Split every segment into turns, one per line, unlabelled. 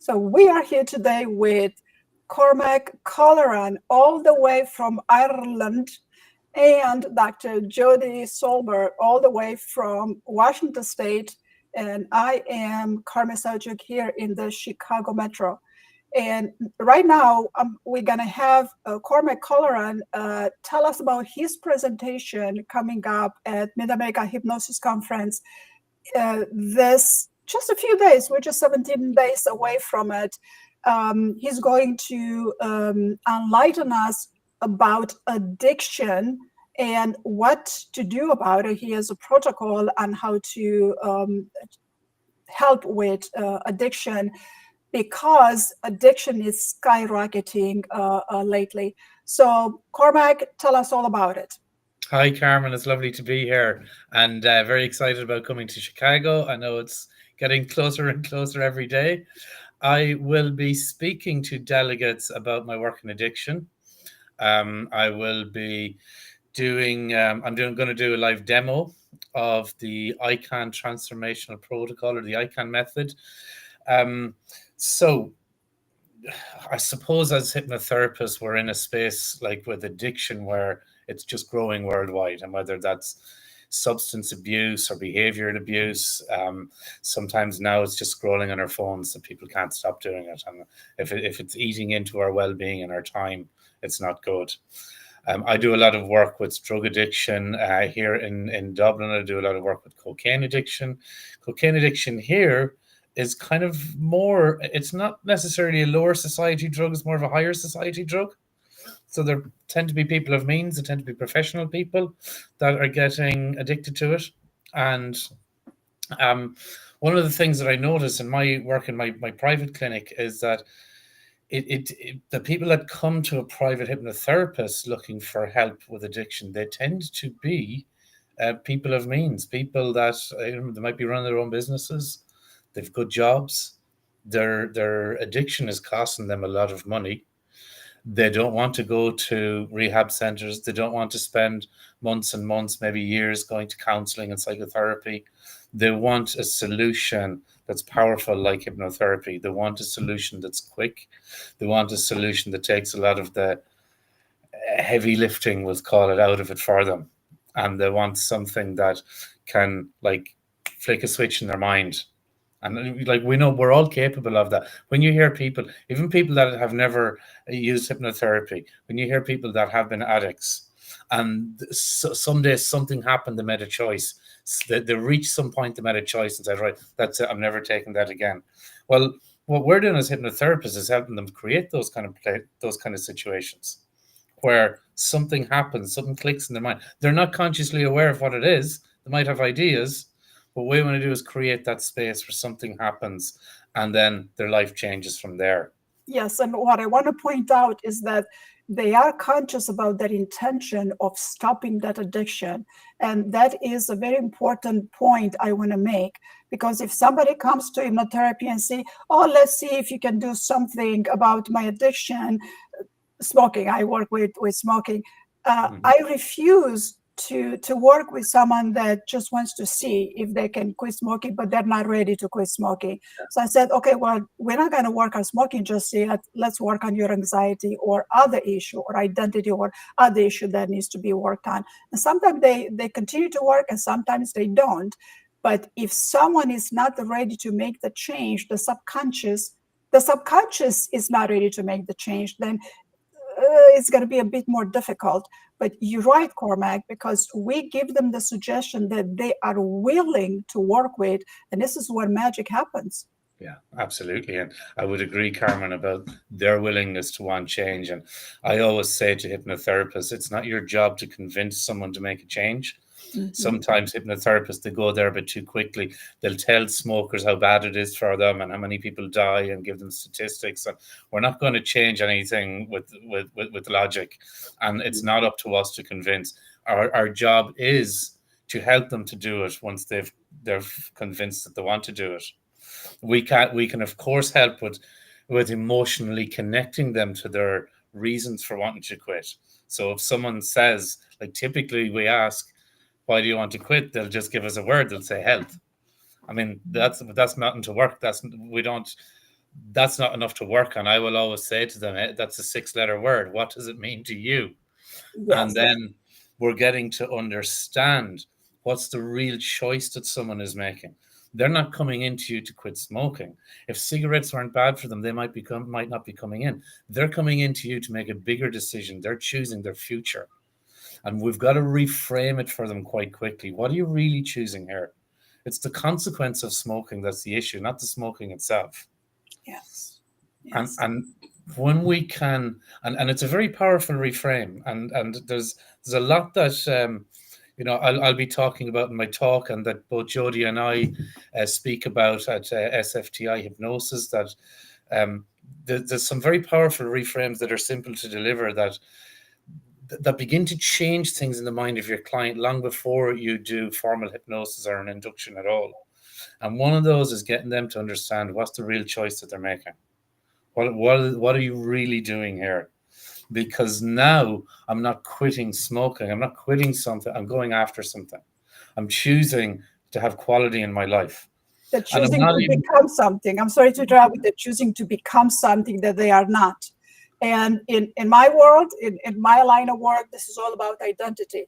So we are here today with Cormac Colleran, all the way from Ireland, and Dr. Jodie Solberg, all the way from Washington State. And I am Carmen Seljuk here in the Chicago Metro. And right now, we're going to have Cormac Colleran tell us about his presentation coming up at Mid-America Hypnosis Conference this just a few days. We're just 17 days away from it. He's going to enlighten us about addiction and what to do about it. He has a protocol on how to help with addiction, because addiction is skyrocketing lately. So Cormac, tell us all about it.
Hi, Carmen. It's lovely to be here, and very excited about coming to Chicago. I know it's getting closer and closer every day. I will be speaking to delegates about my work in addiction. I will be doing, I'm going to do a live demo of the ICANN transformational protocol, or the ICANN method. So I suppose as hypnotherapists, we're in a space like with addiction where it's just growing worldwide, and whether that's substance abuse or behavioral abuse, sometimes now it's just scrolling on our phones and people can't stop doing it. And if it's eating into our well-being and our time, it's not good. I do a lot of work with drug addiction here in Dublin. I do a lot of work with cocaine addiction. Cocaine addiction here is kind of more, it's not necessarily a lower society drug, it's more of a higher society drug. So there tend to be people of means, there tend to be professional people that are getting addicted to it. And one of the things that I notice in my work in my private clinic is that the people that come to a private hypnotherapist looking for help with addiction, they tend to be people of means, people that they might be running their own businesses, they've good jobs, their addiction is costing them a lot of money. They don't want to go to rehab centers. They don't want to spend months and months, maybe years, going to counseling and psychotherapy. They want a solution that's powerful like hypnotherapy. They want a solution that's quick. They want a solution that takes a lot of the heavy lifting, we'll call it, out of it for them. And they want something that can like flick a switch in their mind. And like, we know we're all capable of that. When you hear people, even people that have never used hypnotherapy, when you hear people that have been addicts and someday something happened, they made a choice. They reached some point, they made a choice and said, right, that's it, I'm never taking that again. Well, what we're doing as hypnotherapists is helping them create those kind of situations where something happens, something clicks in their mind. They're not consciously aware of what it is. They might have ideas. What we want to do is create that space where something happens and then their life changes from there.
Yes, and what I want to point out is that they are conscious about their intention of stopping that addiction. And that is a very important point I want to make, because if somebody comes to hypnotherapy and say, oh, let's see if you can do something about my addiction, smoking, I work with smoking, I refuse to work with someone that just wants to see if they can quit smoking, but they're not ready to quit smoking. So I said, okay, well, we're not going to work on smoking just yet. Let's work on your anxiety or other issue or identity or other issue that needs to be worked on. And sometimes they continue to work and sometimes they don't. But if someone is not ready to make the change, the subconscious is not ready to make the change, then it's going to be a bit more difficult. But you're right, Cormac, because we give them the suggestion that they are willing to work with, and this is where magic happens.
Yeah, absolutely. And I would agree, Carmen, about their willingness to want change. And I always say to hypnotherapists, it's not your job to convince someone to make a change. Mm-hmm. Sometimes hypnotherapists, they go there a bit too quickly. They'll tell smokers how bad it is for them and how many people die and give them statistics. And we're not going to change anything with logic. And it's not up to us to convince. Our job is to help them to do it once they're convinced that they want to do it. We can of course help with emotionally connecting them to their reasons for wanting to quit. So if someone says, like, typically we ask, why do you want to quit? They'll just give us a word. They'll say health. I mean, that's nothing to work. that's not enough to work on. I will always say to them, that's a 6-letter word. What does it mean to you? And
Yes.
then we're getting to understand what's the real choice that someone is making. They're not coming into you to quit smoking. If cigarettes aren't bad for them, they might not be coming in. They're coming into you to make a bigger decision. They're choosing their future. And we've got to reframe it for them quite quickly. What are you really choosing here? It's the consequence of smoking that's the issue, not the smoking itself.
Yes.
And
Yes.
and when we can, and it's a very powerful reframe, and there's a lot that I'll be talking about in my talk, and that both Jodie and I speak about at SFTI Hypnosis, that there's some very powerful reframes that are simple to deliver, that begin to change things in the mind of your client long before you do formal hypnosis or an induction at all. And one of those is getting them to understand what's the real choice that they're making. What are you really doing here? Because now I'm not quitting smoking. I'm not quitting something. I'm going after something. I'm choosing to have quality in my life.
They're
And I'm
choosing
not
to
even.
become something. I'm sorry to interrupt, but they're choosing to become something that they are not. And in my world, in my line of work, this is all about identity.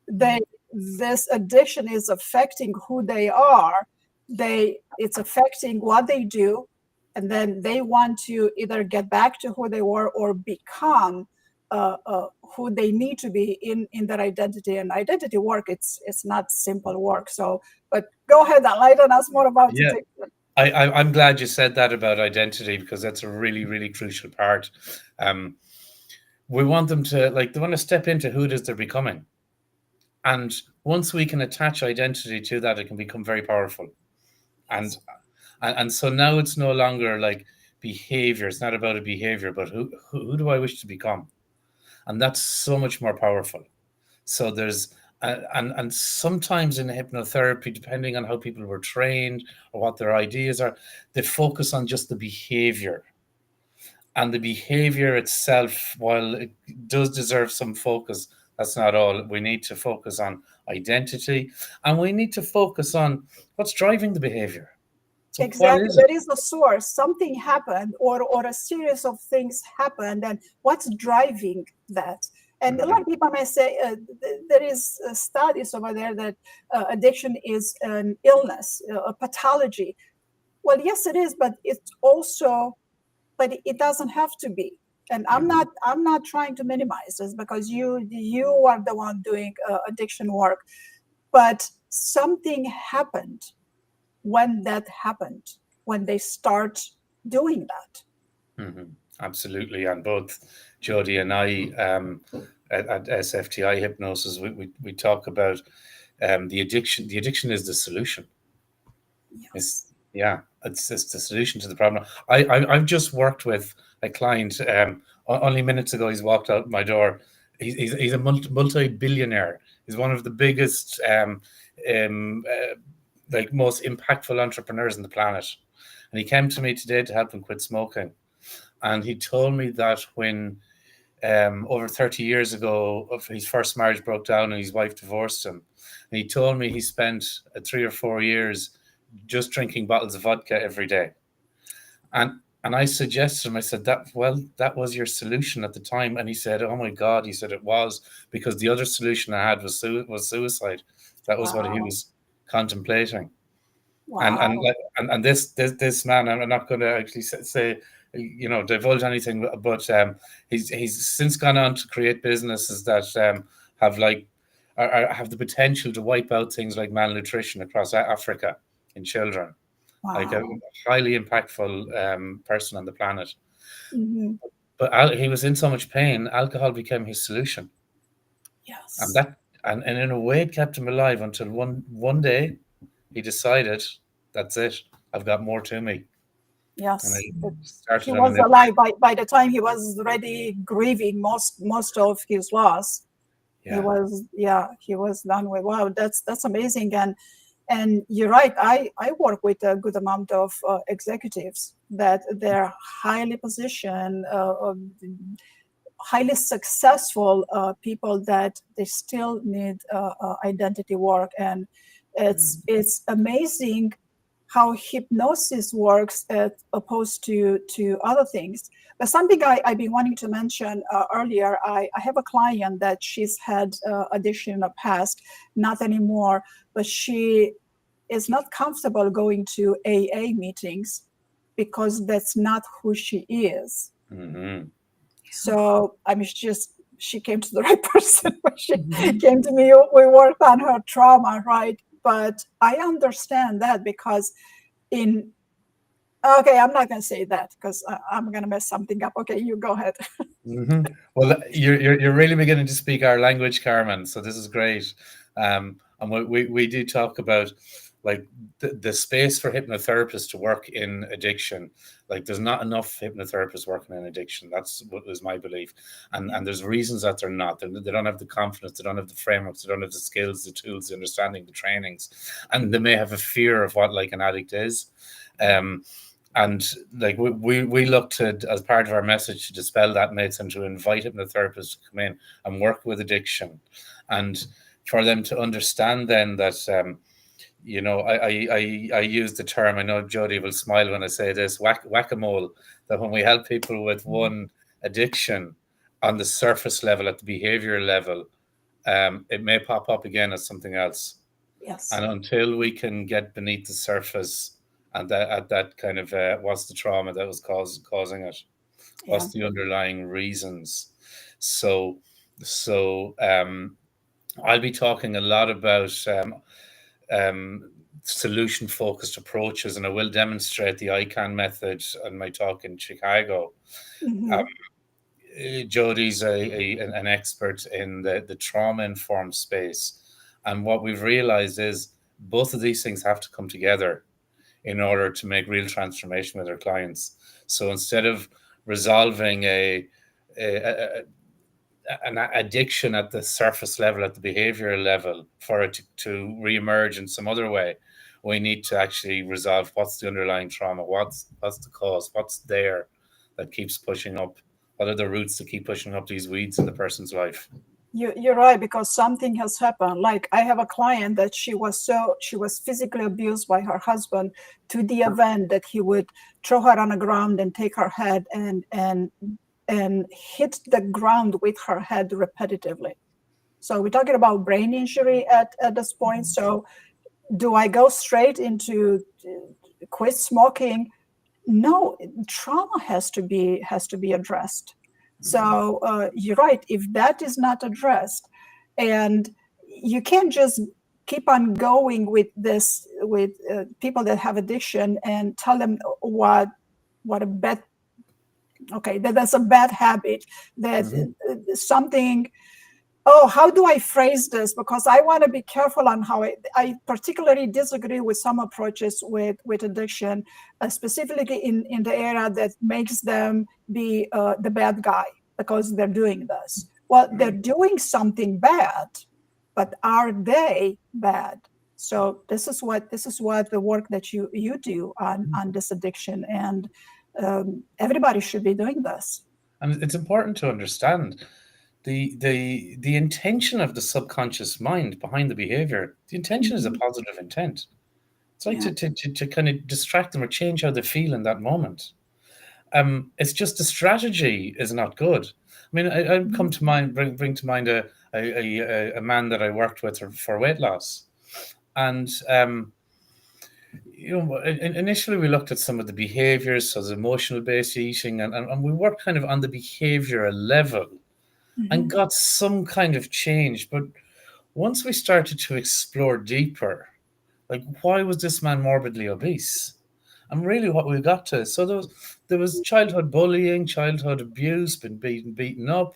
This addiction is affecting who they are. It's affecting what they do, and then they want to either get back to who they were or become who they need to be in that identity. And identity work, it's not simple work. So, but go ahead, enlighten us more about
Yeah,
addiction.
I'm glad you said that about identity, because that's a really, really crucial part. We want them to, they want to step into who it is they're becoming. And once we can attach identity to that, it can become very powerful. And so now it's no longer like behavior. It's not about a behavior, but who do I wish to become? And that's so much more powerful. So there's and sometimes in hypnotherapy, depending on how people were trained or what their ideas are, they focus on just the behavior. And the behavior itself, while it does deserve some focus, that's not all. We need to focus on identity, and we need to focus on what's driving the behavior. So what
Exactly.
is it?
There is a source. Something happened, or a series of things happened, and what's driving that? And a lot of people may say there is studies over there that addiction is an illness, a pathology. Well, yes, it is, but it's also, but it doesn't have to be. And I'm not trying to minimize this, because you are the one doing addiction work, but something happened when that happened, when they start doing that.
Absolutely. And both Jodie and I at SFTI Hypnosis, we talk about the addiction. The addiction is the solution.
Yes.
It's the solution to the problem. I've just worked with a client only minutes ago. He's walked out my door. He's a multi-billionaire. He's one of the biggest um, most impactful entrepreneurs on the planet. And he came to me today to help him quit smoking. And he told me that when over 30 years ago, his first marriage broke down and his wife divorced him. And he told me he spent 3 or 4 years just drinking bottles of vodka every day. And I suggested him, I said, that was your solution at the time. And he said, oh my God, he said, it was, because the other solution I had was suicide. That was what he
Wow.
was contemplating.
Wow.
And this man, I'm not going to actually say divulge anything, but he's since gone on to create businesses that have the potential to wipe out things like malnutrition across Africa in children. Like a
Wow.
highly impactful person on the planet.
Mm-hmm.
But he was in so much pain, alcohol became his solution, and
Yes.
that and in a way it kept him alive until one day he decided, that's it, I've got more to me. And I
Yes. But he
started on
was
an
alive by the time he was already grieving most of his loss. He
yeah.
was, yeah, he was done with. Wow, that's amazing. And you're right. I work with a good amount of executives that they're highly positioned, highly successful people that they still need identity work. And it's amazing how hypnosis works as opposed to other things. But something I've been wanting to mention earlier, I have a client that she's had addiction in the past, not anymore, but she is not comfortable going to AA meetings because that's not who she is.
Mm-hmm.
So I mean, she came to the right person when she came to me. We worked on her trauma, right? But I understand that because okay, I'm not going to say that because I'm going to mess something up. Okay, you go ahead.
Mm-hmm. Well, you're really beginning to speak our language, Carmen. So this is great. And we do talk about like the space for hypnotherapists to work in addiction. Like there's not enough hypnotherapists working in addiction. That's what was my belief. And there's reasons that they're not. They don't have the confidence. They don't have the frameworks. They don't have the skills, the tools, the understanding, the trainings, and they may have a fear of what like an addict is. And like we looked at as part of our message to dispel that myth and to invite hypnotherapists to come in and work with addiction, and for them to understand then that I use the term. I know Jodie will smile when I say this, whack-a-mole. That when we help people with one addiction on the surface level, at the behavioral level, it may pop up again as something else.
Yes.
And until we can get beneath the surface and that at that kind of what's the trauma that was causing it, what's the underlying reasons. So I'll be talking a lot about solution focused approaches, and I will demonstrate the ICANN method in my talk in Chicago.
Mm-hmm.
Jodie's an expert in the trauma informed space, and what we've realized is both of these things have to come together in order to make real transformation with our clients. So instead of resolving an addiction at the surface level, at the behavioral level, for it to reemerge in some other way, we need to actually resolve what's the underlying trauma, what's the cause, what's there that keeps pushing up, what are the roots that keep pushing up these weeds in the person's life.
You're right, because something has happened. Like I have a client that she was physically abused by her husband to the event that he would throw her on the ground and take her head and hit the ground with her head repetitively. So we're talking about brain injury at this point. So do I go straight into quit smoking? No, trauma has to be addressed. So you're right. If that is not addressed, and you can't just keep on going with this with people that have addiction and tell them what a bad that's a bad habit, that something. Oh, how do I phrase this? Because I want to be careful on how I particularly disagree with some approaches with addiction, specifically in the area that makes them be the bad guy because they're doing this. Well, they're doing something bad, but are they bad? So this is what the work that you do on this addiction, and everybody should be doing this.
And it's important to understand the intention of the subconscious mind behind the behavior. The intention is a positive intent. It's like to kind of distract them or change how they feel in that moment. It's just the strategy is not good. I mean, I come to mind, bring to mind a man that I worked with for weight loss, and initially we looked at some of the behaviors, so the emotional based eating, and we worked kind of on the behavioral level and got some kind of change. But once we started to explore deeper, like why was this man morbidly obese? And really what we got to, so there was childhood bullying, childhood abuse, been beaten up.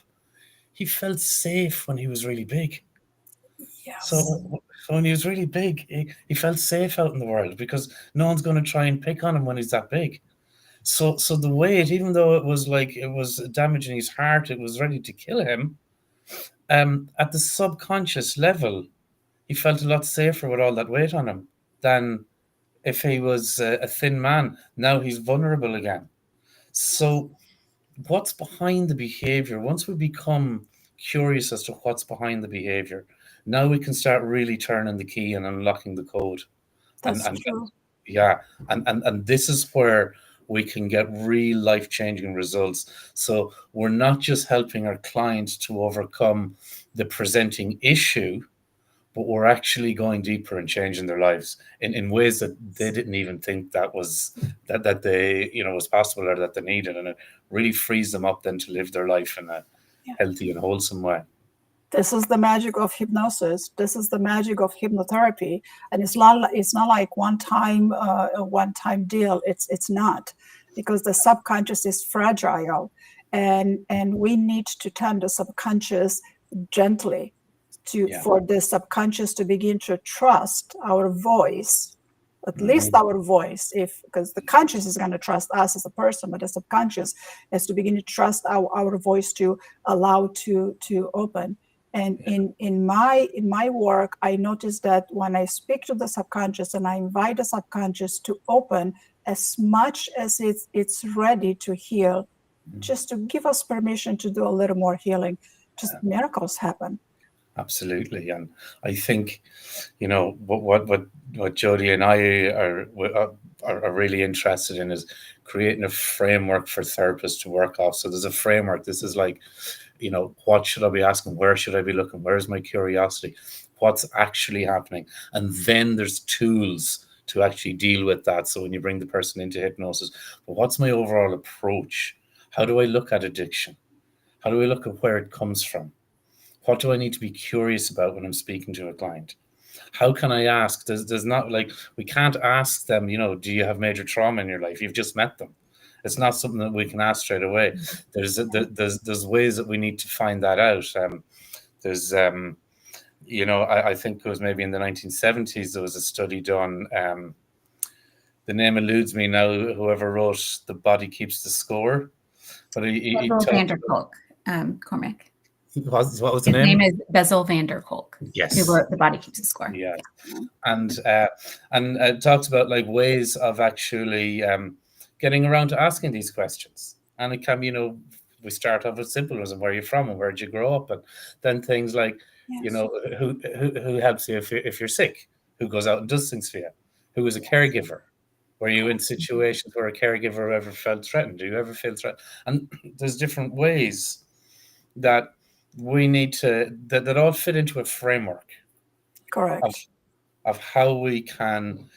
He felt safe when he was really big.
Yes.
So when he was really big, he felt safe out in the world because no one's going to try and pick on him when he's that big. So the weight, even though it was damaging his heart, it was ready to kill him. At the subconscious level, he felt a lot safer with all that weight on him than if he was a thin man. Now he's vulnerable again. So what's behind the behavior? Once we become curious as to what's behind the behavior, now we can start really turning the key and unlocking the code.
That's
And
true.
Yeah, and this is where we can get real life-changing results. So we're not just helping our clients to overcome the presenting issue, but we're actually going deeper and changing their lives in ways that they didn't even think that was that they was possible or that they needed, and it really frees them up then to live their life in a
Yeah.
healthy and wholesome way.
This is the magic of hypnosis. This is the magic of hypnotherapy, and it's not like one time deal. It's not, because the subconscious is fragile, and we need to tend the subconscious gently for the subconscious to begin to trust our voice, at least our voice, because the conscious is going to trust us as a person, but the subconscious is to begin to trust our voice to allow to open. And in my work, I noticed that when I speak to the subconscious and I invite the subconscious to open as much as it's ready to heal, just to give us permission to do a little more healing, just miracles happen.
Absolutely, and I think what Jodie and I are really interested in is creating a framework for therapists to work off. So there's a framework. This is like, what should I be asking? Where should I be looking? Where's my curiosity? What's actually happening? And then there's tools to actually deal with that. So when you bring the person into hypnosis, but what's my overall approach? How do I look at addiction? How do I look at where it comes from? What do I need to be curious about when I'm speaking to a client? How can I ask? There's not, like, we can't ask them, do you have major trauma in your life? You've just met them. It's not something that we can ask straight away. There's ways that we need to find that out. I think it was maybe in the 1970s, there was a study done. The name eludes me now, whoever wrote The Body Keeps the Score. But he
van der Kolk, Cormac.
What was the
His
name?
name is Bessel van der Kolk.
Yes.
Who wrote The Body Keeps the Score.
Yeah. And talks about like ways of actually getting around to asking these questions. And it can, we start off with simple ones: where are you from and where did you grow up? And then things like, who helps you if you're sick? Who goes out and does things for you? Who is a caregiver? Were you in situations where a caregiver ever felt threatened? Do you ever feel threatened? And there's different ways that we need to, that all fit into a framework.
Correct.
Of how we can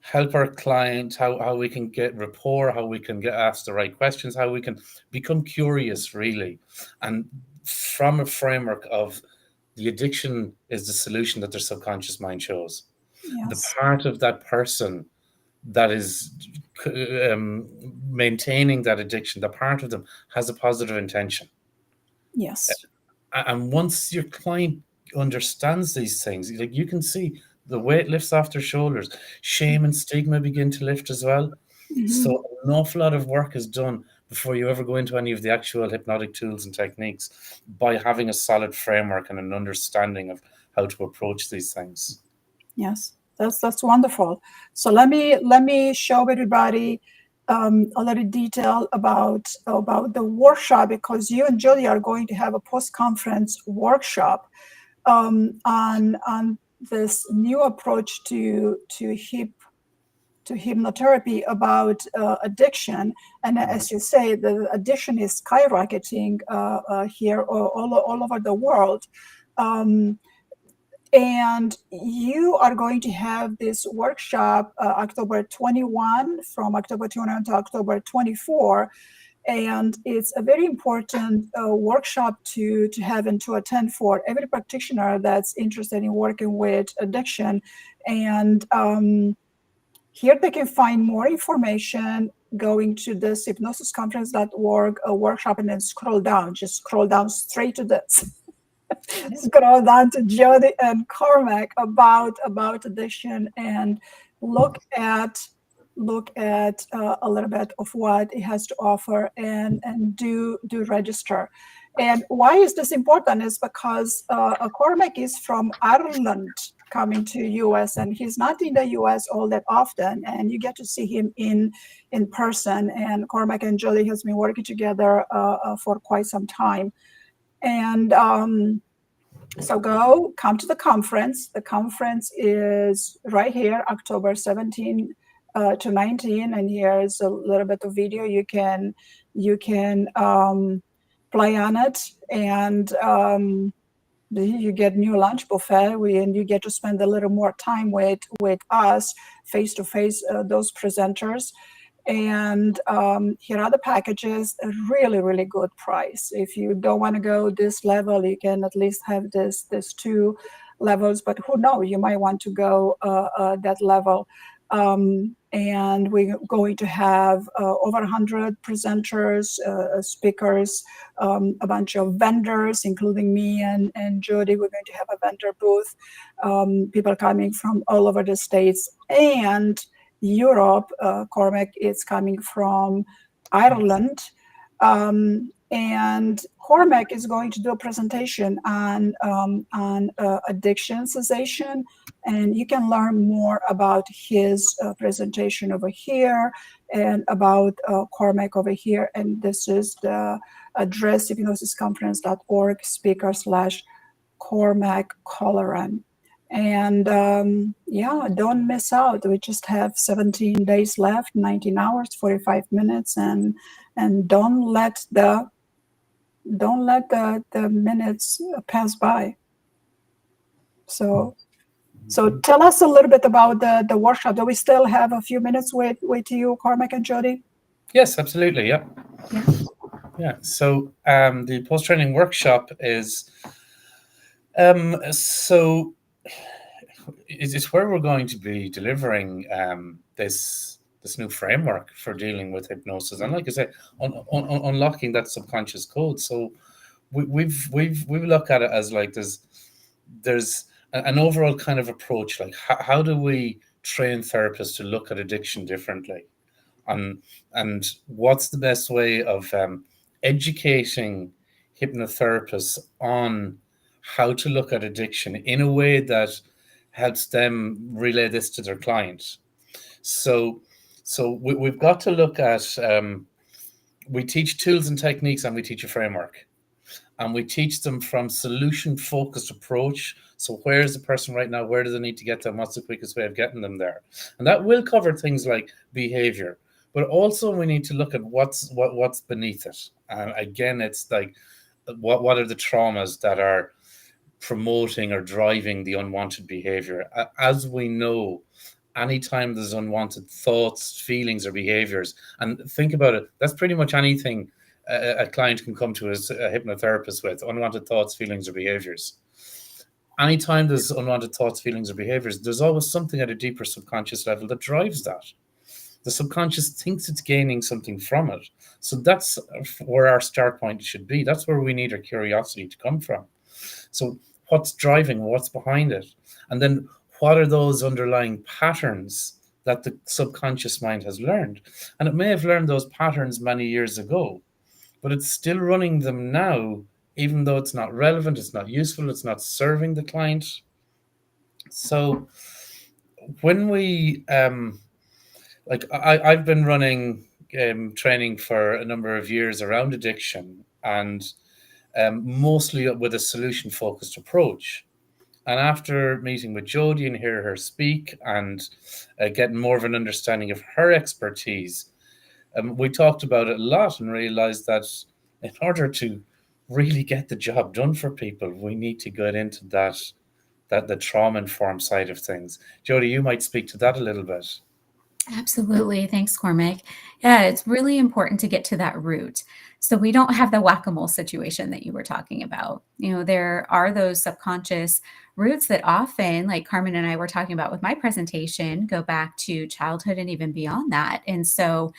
help our clients, how we can get rapport, how we can get asked the right questions, how we can become curious, really. And from a framework of the addiction is the solution that their subconscious mind chose.
Yes.
The part of that person that is maintaining that addiction, the part of them has a positive intention.
Yes.
And once your client understands these things, like, you can see the weight lifts off their shoulders, shame and stigma begin to lift as well. Mm-hmm. So an awful lot of work is done before you ever go into any of the actual hypnotic tools and techniques, by having a solid framework and an understanding of how to approach these things.
Yes, that's wonderful. So let me show everybody a little detail about the workshop, because you and Jodie are going to have a post-conference workshop on this new approach to hypnotherapy about addiction. And as you say, the addiction is skyrocketing here all over the world. And you are going to have this workshop October 21, from October 21 to October 24. And it's a very important workshop to have and to attend for every practitioner that's interested in working with addiction. And here they can find more information going to this hypnosisconference.org workshop, and then scroll down straight to this. Scroll down to Jodie and Cormac about addiction, and look at a little bit of what it has to offer, and do register. And why is this important is because Cormac is from Ireland coming to US, and he's not in the US all that often, and you get to see him in person. And Cormac and Jodie has been working together for quite some time. And so come to the conference. The conference is right here, October 17 to 19, and here's a little bit of video. You can play on it, and you get new lunch buffet, and you get to spend a little more time with us face to face, those presenters. And here are the packages, a really, really good price. If you don't want to go this level, you can at least have this 2 levels, but who knows, you might want to go that level. And we're going to have over 100 presenters, speakers, a bunch of vendors, including me and Jodie. We're going to have a vendor booth, people coming from all over the States and Europe. Cormac is coming from Ireland. And Cormac is going to do a presentation on addiction cessation, and you can learn more about his presentation over here and about Cormac over here. And this is the address, hypnosisconference.org, speaker/Cormac Colleran. And don't miss out. We just have 17 days left, 19 hours, 45 minutes, and don't let the minutes pass by. So tell us a little bit about the workshop. Do we still have a few minutes with you, Cormac and Jodie?
Yes, absolutely. Yeah. So the post-training workshop is it's where we're going to be delivering this new framework for dealing with hypnosis, and like I said, unlocking that subconscious code. So we look at it as like there's an overall kind of approach, like how do we train therapists to look at addiction differently, and what's the best way of educating hypnotherapists on how to look at addiction in a way that helps them relay this to their client. So we've got to look at, we teach tools and techniques, and we teach a framework, and we teach them from solution-focused approach. So where is the person right now? Where do they need to get them? What's the quickest way of getting them there? And that will cover things like behavior, but also we need to look at what's beneath it. And again, it's like, what are the traumas that are promoting or driving the unwanted behavior? As we know, anytime there's unwanted thoughts, feelings, or behaviors, and think about it, that's pretty much anything a client can come to as a hypnotherapist with, unwanted thoughts, feelings, or behaviors. Anytime there's unwanted thoughts, feelings, or behaviors, there's always something at a deeper subconscious level that drives that. The subconscious thinks it's gaining something from it. So that's where our start point should be. That's where we need our curiosity to come from. So what's driving, what's behind it? And then what are those underlying patterns that the subconscious mind has learned? And it may have learned those patterns many years ago, but it's still running them now, even though it's not relevant, it's not useful, it's not serving the client. So when we, I've been running training for a number of years around addiction, and mostly with a solution-focused approach. And after meeting with Jodie and hear her speak and getting more of an understanding of her expertise, we talked about it a lot and realized that in order to really get the job done for people, we need to get into the trauma-informed side of things. Jodie, you might speak to that a little bit.
Absolutely. Thanks, Cormac. Yeah, it's really important to get to that root. So we don't have the whack-a-mole situation that you were talking about. There are those subconscious roots that often, like Carmen and I were talking about with my presentation, go back to childhood and even beyond that. And so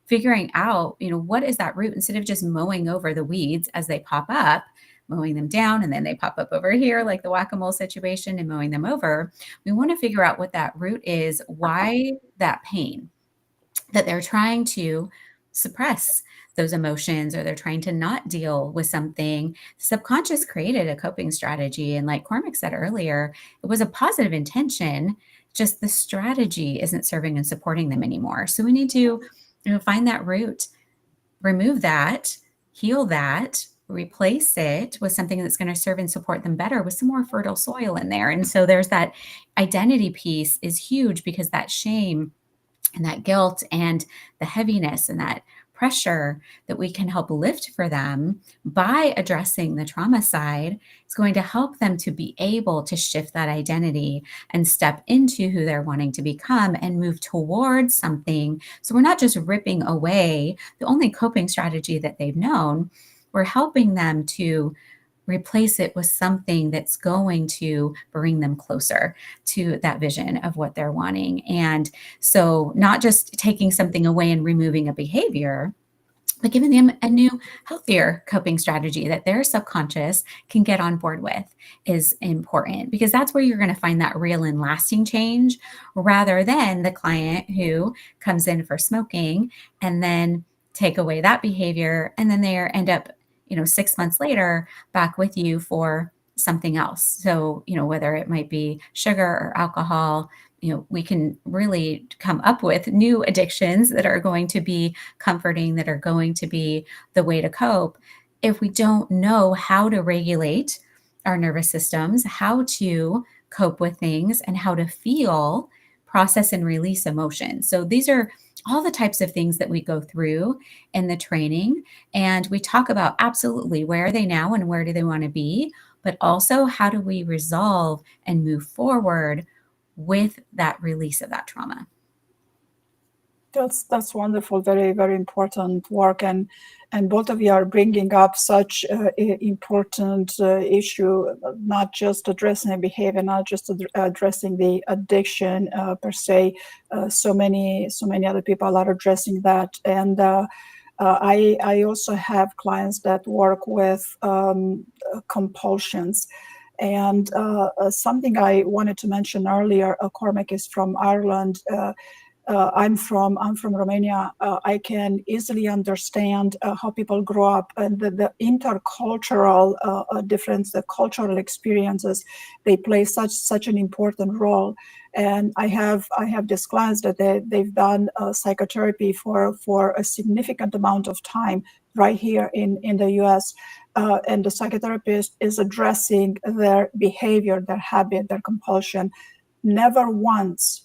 figuring out, what is that root, instead of just mowing over the weeds as they pop up, mowing them down, and then they pop up over here like the whack-a-mole situation and mowing them over. We want to figure out what that root is, why that pain that they're trying to suppress those emotions, or they're trying to not deal with something. The subconscious created a coping strategy. And like Cormac said earlier, it was a positive intention, just the strategy isn't serving and supporting them anymore. So we need to find that root, remove that, heal that, replace it with something that's going to serve and support them better, with some more fertile soil in there. And so there's that identity piece is huge, because that shame and that guilt and the heaviness and that pressure that we can help lift for them by addressing the trauma side is going to help them to be able to shift that identity and step into who they're wanting to become and move towards something. So we're not just ripping away the only coping strategy that they've known, we're helping them to replace it with something that's going to bring them closer to that vision of what they're wanting. And so not just taking something away and removing a behavior, but giving them a new, healthier coping strategy that their subconscious can get on board with is important, because that's where you're going to find that real and lasting change, rather than the client who comes in for smoking and then take away that behavior, and then they end up 6 months later back with you for something else. So, whether it might be sugar or alcohol, we can really come up with new addictions that are going to be comforting, that are going to be the way to cope. If we don't know how to regulate our nervous systems, how to cope with things, and how to feel, process, and release emotions. So these are all the types of things that we go through in the training. And we talk about absolutely where are they now and where do they want to be, but also how do we resolve and move forward with that release of that trauma.
That's wonderful. Very, very important work. And both of you are bringing up such important issue, not just addressing the behavior, not just addressing the addiction per se. So many other people are addressing that. And I also have clients that work with compulsions. And something I wanted to mention earlier, Cormac is from Ireland. I'm from Romania. I can easily understand how people grow up, and the intercultural difference, the cultural experiences, they play such an important role. And I have these clients that they've done psychotherapy for a significant amount of time right here in the U.S. And the psychotherapist is addressing their behavior, their habit, their compulsion. Never once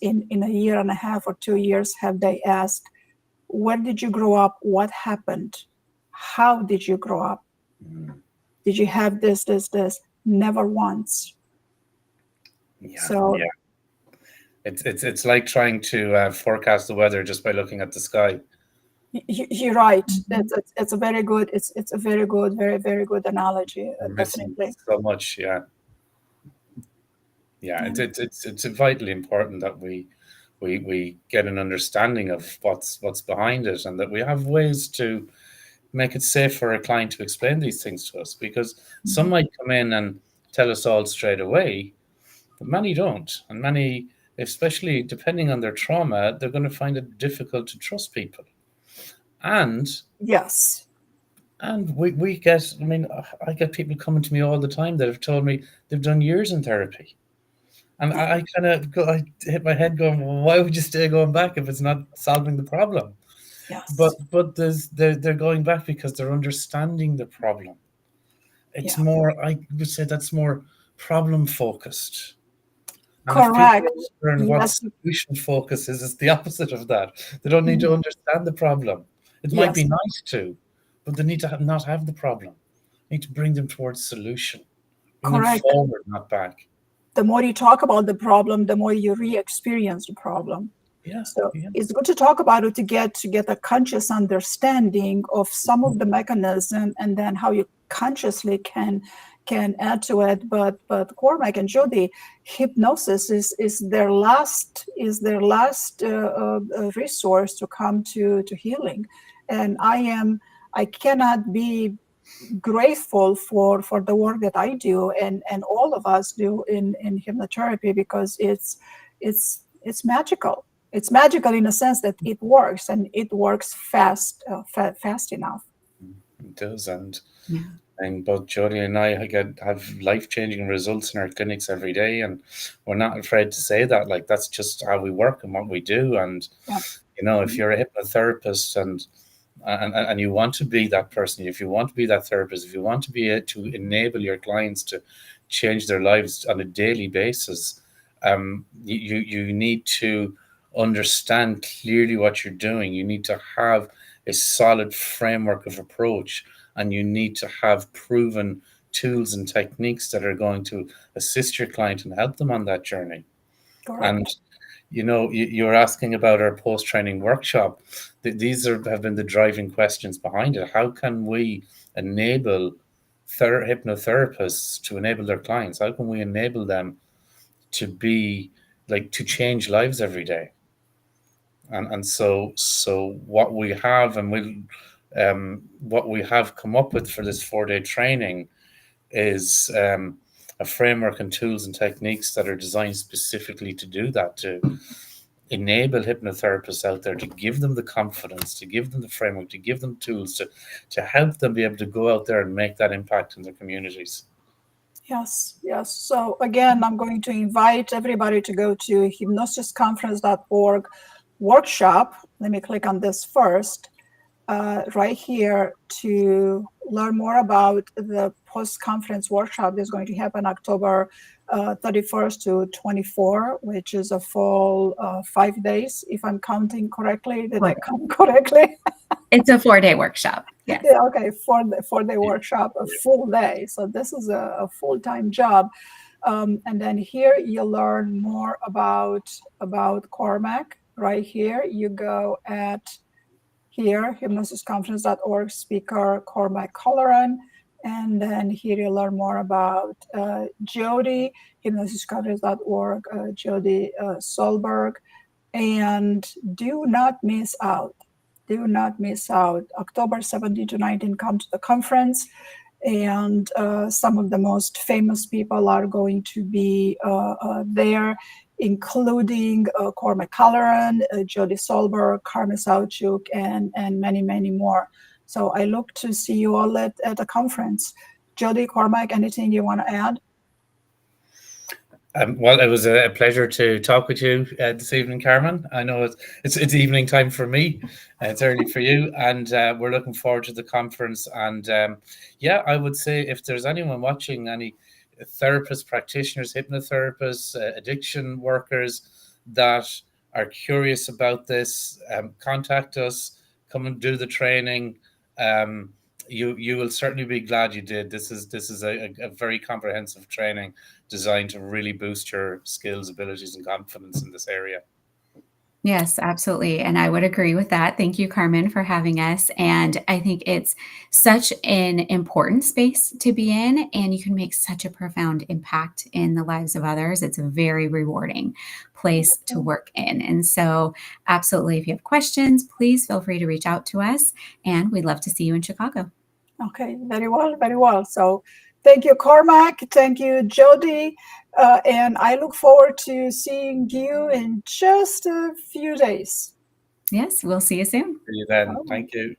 in a year and a half or 2 years have they asked, where did you grow up? What happened? How did you grow up? Did you have this? Never once.
It's like trying to forecast the weather just by looking at the sky.
You're right. It's a very good. It's a very good, very, very good analogy. Definitely.
So much, yeah. It's vitally important that we get an understanding of what's behind it, and that we have ways to make it safe for a client to explain these things to us, because some might come in and tell us all straight away, but many don't, and many, especially depending on their trauma, they're going to find it difficult to trust people. And
yes,
and we get, I get people coming to me all the time that have told me they've done years in therapy. And I kind of I hit my head going, well, why would you stay going back if it's not solving the problem?
yes.
But they're going back because they're understanding the problem. It's more, I would say that's more problem focused. And
correct.
Learn what solution focus is, it's the opposite of that. They don't need to understand the problem. It might be nice to, but they need to not have the problem. They need to bring them towards solution. Bring them forward, not back.
The more you talk about the problem, the more you re-experience the problem. It's good to talk about it to get a conscious understanding of some of the mechanism, and then how you consciously can add to it. But Cormac and Jodie, hypnosis is their last resource to come to healing. And I cannot be grateful for the work that I do and all of us do in hypnotherapy, because it's magical. It's magical in a sense that it works, and it works fast enough.
It does, and both Jodie and I have life-changing results in our clinics every day, and we're not afraid to say that. Like, that's just how we work and what we do. And if you're a hypnotherapist and you want to be that person, if you want to be that therapist, if you want to be able to enable your clients to change their lives on a daily basis, you need to understand clearly what you're doing. You need to have a solid framework of approach, and you need to have proven tools and techniques that are going to assist your client and help them on that journey.
Correct.
And you're asking about our post-training workshop. These have been the driving questions behind it. How can we enable hypnotherapists to enable their clients? How can we enable them to be to change lives every day? And so what we have what we have come up with for this 4-day training is a framework and tools and techniques that are designed specifically to do that, to enable hypnotherapists out there, to give them the confidence, to give them the framework, to give them tools to help them be able to go out there and make that impact in their communities.
Yes. So again, I'm going to invite everybody to go to hypnosisconference.org workshop. Let me click on this first, right here, to learn more about the post-conference workshop that's going to happen October 31st to 24, which is a full 5 days, if I'm counting correctly. Did I count correctly?
It's a 4-day workshop. Yes.
Yeah, okay, 4-day workshop, a full day. So this is a full-time job. And then here you learn more about Cormac. Right here, you go at here, hypnosisconference.org, speaker Cormac Colleran. And then here you learn more about Jodie, hypnosisconference.org, Jodie Solberg. And do not miss out. Do not miss out. October 17 to 19, come to the conference. And some of the most famous people are going to be there, including Cormac Colleran, Jodie Solberg, Carmen Sauchuk, and many, many more. So I look to see you all at the conference. Jodie, Cormac, anything you want to add?
Well, it was a pleasure to talk with you this evening, Carmen. I know it's evening time for me. It's early for you, and we're looking forward to the conference. And I would say if there's anyone watching, any therapists, practitioners, hypnotherapists, addiction workers that are curious about this, contact us. Come and do the training. You will certainly be glad you did. This is a very comprehensive training designed to really boost your skills, abilities, and confidence in this area.
Yes, absolutely. And I would agree with that. Thank you, Carmen, for having us. And I think it's such an important space to be in, and you can make such a profound impact in the lives of others. It's a very rewarding place to work in. And so absolutely, if you have questions, please feel free to reach out to us, and we'd love to see you in Chicago.
Okay, very well, very well. So thank you, Cormac. Thank you, Jodie. And I look forward to seeing you in just a few days.
Yes, we'll see you soon.
See you then. Thank you.